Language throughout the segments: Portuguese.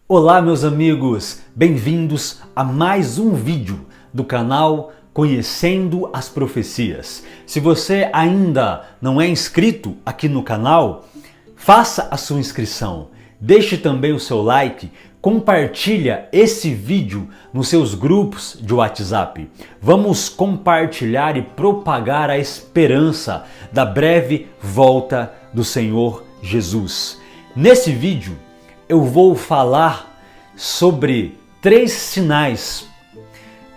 Olá, meus amigos, bem-vindos a mais um vídeo do canal Conhecendo as Profecias. Se você ainda não é inscrito aqui no canal, faça a sua inscrição, deixe também o seu like, compartilha esse vídeo nos seus grupos de WhatsApp. Vamos compartilhar e propagar a esperança da breve volta do Senhor Jesus. Nesse vídeo, eu vou falar sobre 3 sinais,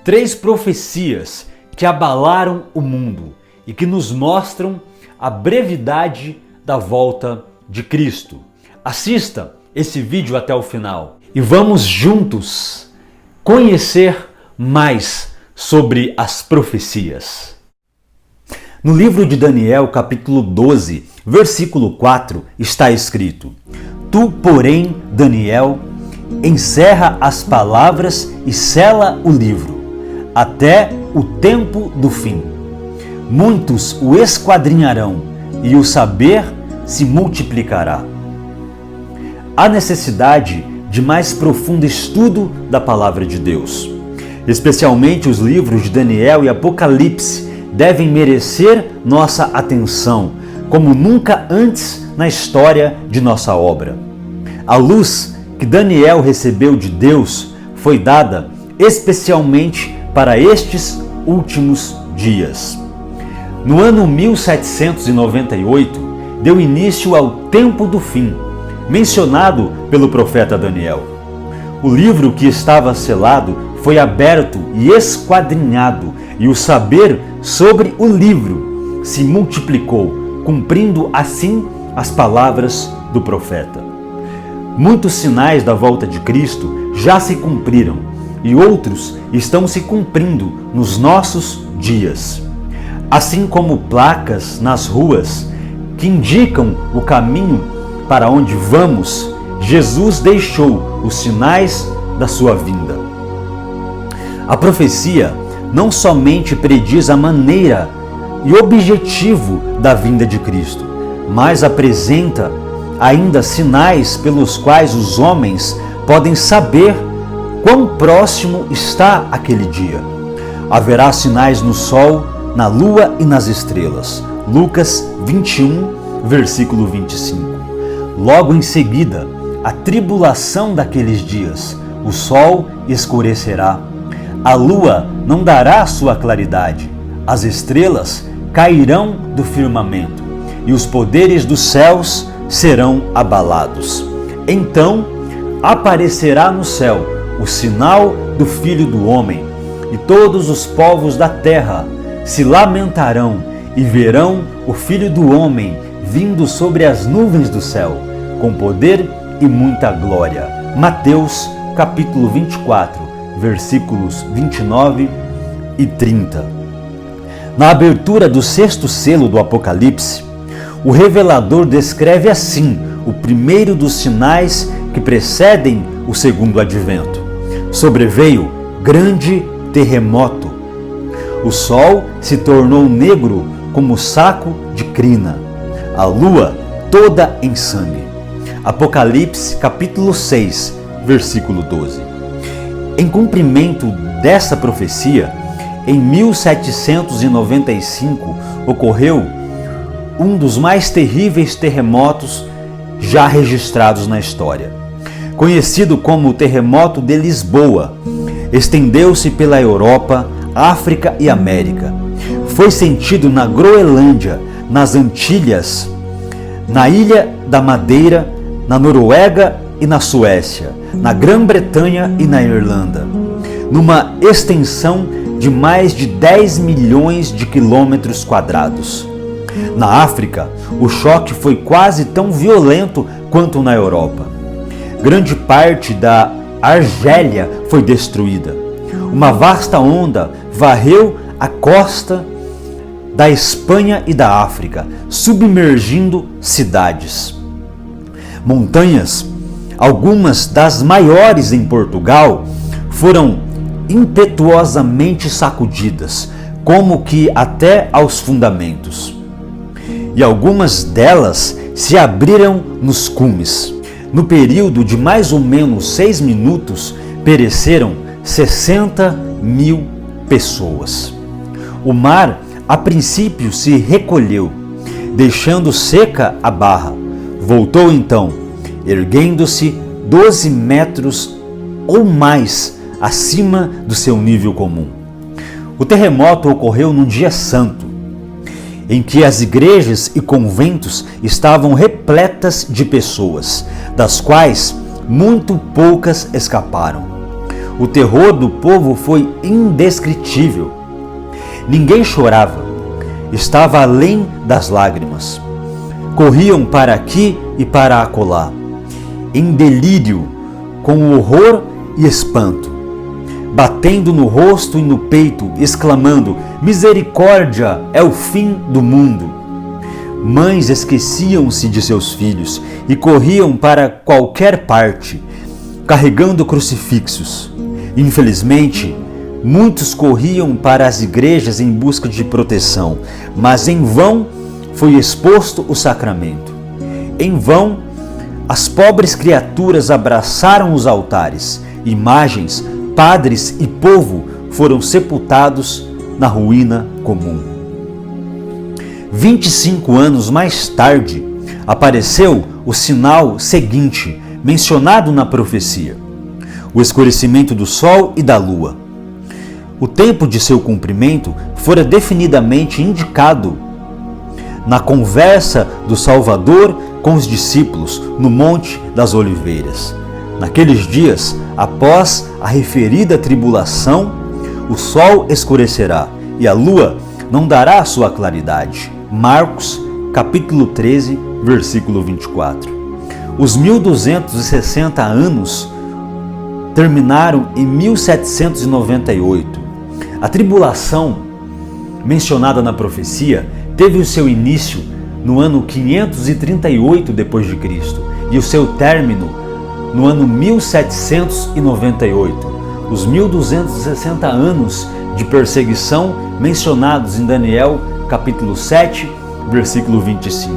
3 profecias que abalaram o mundo e que nos mostram a brevidade da volta de Cristo. Assista esse vídeo até o final e vamos juntos conhecer mais sobre as profecias. No livro de Daniel, capítulo 12, versículo 4, está escrito: Tu, porém, Daniel, encerra as palavras e sela o livro, até o tempo do fim. Muitos o esquadrinharão, e o saber se multiplicará. Há necessidade de mais profundo estudo da palavra de Deus. Especialmente os livros de Daniel e Apocalipse devem merecer nossa atenção, como nunca antes na história de nossa obra. A luz que Daniel recebeu de Deus foi dada especialmente para estes últimos dias. No ano 1798, deu início ao tempo do fim, mencionado pelo profeta Daniel. O livro que estava selado foi aberto e esquadrinhado, e o saber sobre o livro se multiplicou, cumprindo assim as palavras do profeta. Muitos sinais da volta de Cristo já se cumpriram e outros estão se cumprindo nos nossos dias. Assim como placas nas ruas que indicam o caminho para onde vamos, Jesus deixou os sinais da sua vinda. A profecia não somente prediz a maneira e objetivo da vinda de Cristo, mas apresenta ainda sinais pelos quais os homens podem saber quão próximo está aquele dia. Haverá sinais no sol, na lua e nas estrelas. Lucas 21, versículo 25. Logo em seguida, a tribulação daqueles dias, o sol escurecerá, a lua não dará sua claridade, as estrelas cairão do firmamento e os poderes dos céus serão abalados. Então aparecerá no céu o sinal do Filho do Homem, e todos os povos da terra se lamentarão e verão o Filho do Homem vindo sobre as nuvens do céu, com poder e muita glória. Mateus capítulo 24, versículos 29 e 30. Na abertura do 6º selo do Apocalipse, o revelador descreve assim o primeiro dos sinais que precedem o segundo advento. Sobreveio grande terremoto. O sol se tornou negro como saco de crina, a lua toda em sangue. Apocalipse capítulo 6, versículo 12. Em cumprimento dessa profecia, em 1795 ocorreu um dos mais terríveis terremotos já registrados na história. Conhecido como o Terremoto de Lisboa, estendeu-se pela Europa, África e América. Foi sentido na Groenlândia, nas Antilhas, na Ilha da Madeira, na Noruega e na Suécia, na Grã-Bretanha e na Irlanda, numa extensão de mais de 10 milhões de quilômetros quadrados. Na África, o choque foi quase tão violento quanto na Europa. Grande parte da Argélia foi destruída. Uma vasta onda varreu a costa da Espanha e da África, submergindo cidades. Montanhas, algumas das maiores em Portugal, foram impetuosamente sacudidas, como que até aos fundamentos. E algumas delas se abriram nos cumes. no período de mais ou menos 6 minutos, pereceram 60.000 pessoas. O mar, a princípio, se recolheu, deixando seca a barra. Voltou então, erguendo-se 12 metros ou mais acima do seu nível comum. O terremoto ocorreu num dia santo, em que as igrejas e conventos estavam repletas de pessoas, das quais muito poucas escaparam. O terror do povo foi indescritível. Ninguém chorava, estava além das lágrimas. Corriam para aqui e para acolá, em delírio, com horror e espanto, batendo no rosto e no peito, exclamando: misericórdia, é o fim do mundo. Mães esqueciam-se de seus filhos e corriam para qualquer parte, carregando crucifixos. Infelizmente, muitos corriam para as igrejas em busca de proteção, mas em vão foi exposto o sacramento. Em vão, as pobres criaturas abraçaram os altares, imagens, padres e povo foram sepultados na ruína comum. 25 anos mais tarde, apareceu o sinal seguinte, mencionado na profecia: o escurecimento do sol e da lua. O tempo de seu cumprimento fora definidamente indicado na conversa do Salvador com os discípulos no Monte das Oliveiras. Naqueles dias, após a referida tribulação, o sol escurecerá e a lua não dará sua claridade. Marcos, capítulo 13, versículo 24. Os 1260 anos terminaram em 1798. A tribulação mencionada na profecia teve o seu início no ano 538 d.C. e o seu término no ano 1798. Os 1260 anos de perseguição mencionados em Daniel, capítulo 7, versículo 25.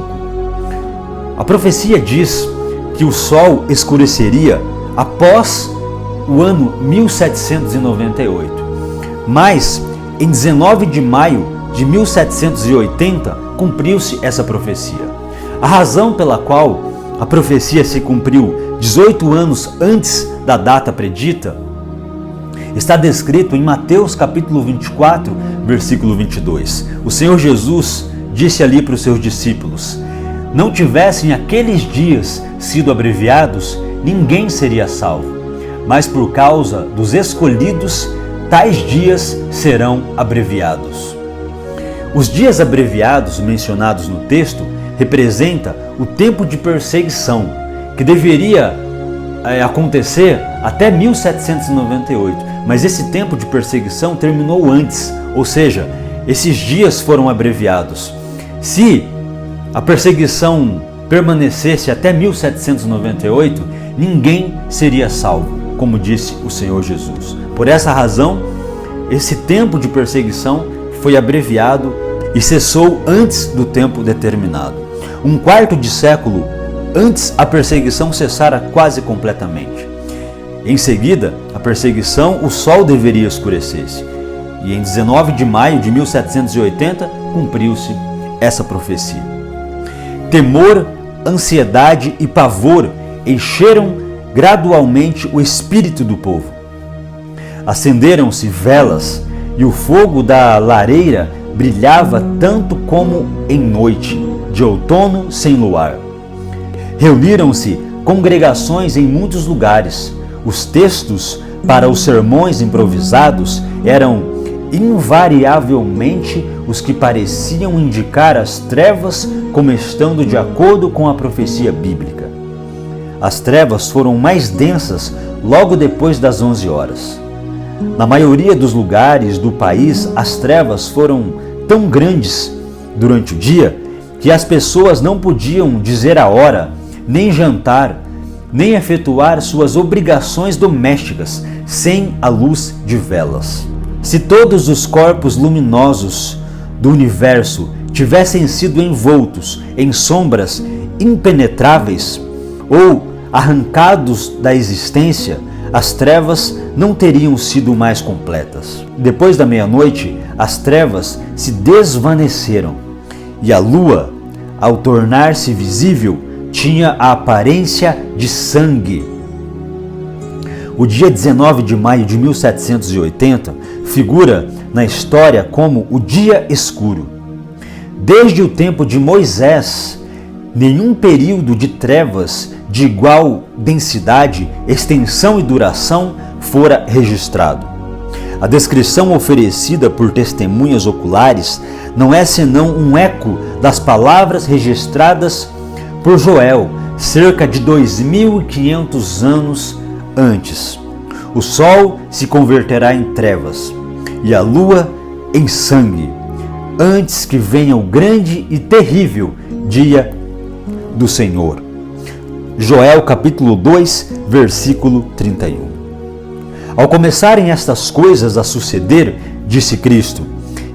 A profecia diz que o sol escureceria após o ano 1798. Mas, em 19 de maio de 1780, cumpriu-se essa profecia. A razão pela qual a profecia se cumpriu 18 anos antes da data predita está descrito em Mateus capítulo 24, versículo 22. O Senhor Jesus disse ali para os seus discípulos: não tivessem aqueles dias sido abreviados, ninguém seria salvo, mas por causa dos escolhidos, tais dias serão abreviados. Os dias abreviados mencionados no texto representa o tempo de perseguição, que deveria acontecer até 1798, mas esse tempo de perseguição terminou antes, ou seja, esses dias foram abreviados. Se a perseguição permanecesse até 1798, ninguém seria salvo, como disse o Senhor Jesus. Por essa razão, esse tempo de perseguição foi abreviado e cessou antes do tempo determinado. Um quarto de século antes, a perseguição cessara quase completamente. Em seguida, a perseguição, o sol deveria escurecer-se. E em 19 de maio de 1780, cumpriu-se essa profecia. Temor, ansiedade e pavor encheram gradualmente o espírito do povo. Acenderam-se velas e o fogo da lareira brilhava tanto como em noite de outono sem luar. Reuniram-se congregações em muitos lugares. Os textos para os sermões improvisados eram invariavelmente os que pareciam indicar as trevas como estando de acordo com a profecia bíblica. As trevas foram mais densas logo depois das 11 horas. Na maioria dos lugares do país, as trevas foram tão grandes durante o dia que as pessoas não podiam dizer a hora, nem jantar, nem efetuar suas obrigações domésticas sem a luz de velas. Se todos os corpos luminosos do universo tivessem sido envoltos em sombras impenetráveis, ou arrancados da existência, as trevas não teriam sido mais completas. Depois da meia-noite, as trevas se desvaneceram e a lua, ao tornar-se visível, tinha a aparência de sangue. O dia 19 de maio de 1780 figura na história como o dia escuro. Desde o tempo de Moisés, nenhum período de trevas de igual densidade, extensão e duração fora registrado. A descrição oferecida por testemunhas oculares não é senão um eco das palavras registradas por Joel cerca de 2500 anos antes. O sol se converterá em trevas e a lua em sangue, antes que venha o grande e terrível dia do Senhor. Joel capítulo 2, versículo 31. Ao começarem estas coisas a suceder, disse Cristo: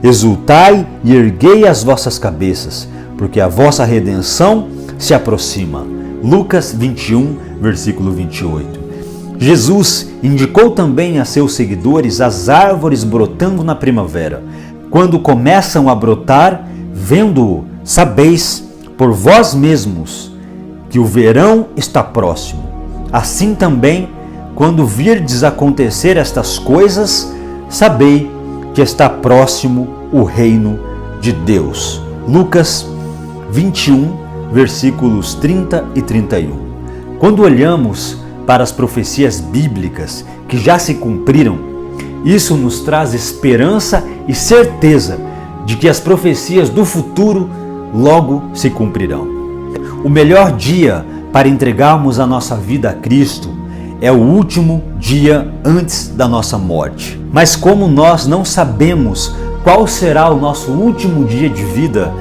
exultai e erguei as vossas cabeças, porque a vossa redenção se aproxima. Lucas 21, versículo 28. Jesus indicou também a seus seguidores as árvores brotando na primavera. Quando começam a brotar, vendo-o, sabeis por vós mesmos que o verão está próximo. Assim também, quando virdes acontecer estas coisas, sabei que está próximo o reino de Deus. Lucas 21, versículos 30 e 31. Quando olhamos para as profecias bíblicas que já se cumpriram, isso nos traz esperança e certeza de que as profecias do futuro logo se cumprirão. O melhor dia para entregarmos a nossa vida a Cristo é o último dia antes da nossa morte. Mas como nós não sabemos qual será o nosso último dia de vida,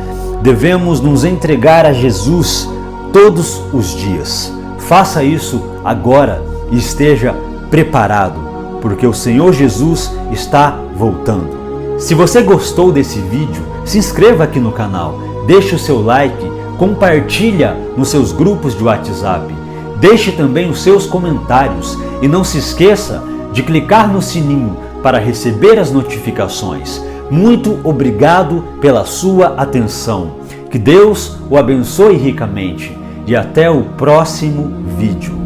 devemos nos entregar a Jesus todos os dias. Faça isso agora e esteja preparado, porque o Senhor Jesus está voltando. Se você gostou desse vídeo, se inscreva aqui no canal, deixe o seu like, compartilha nos seus grupos de WhatsApp, deixe também os seus comentários e não se esqueça de clicar no sininho para receber as notificações. Muito obrigado pela sua atenção. Que Deus o abençoe ricamente e até o próximo vídeo.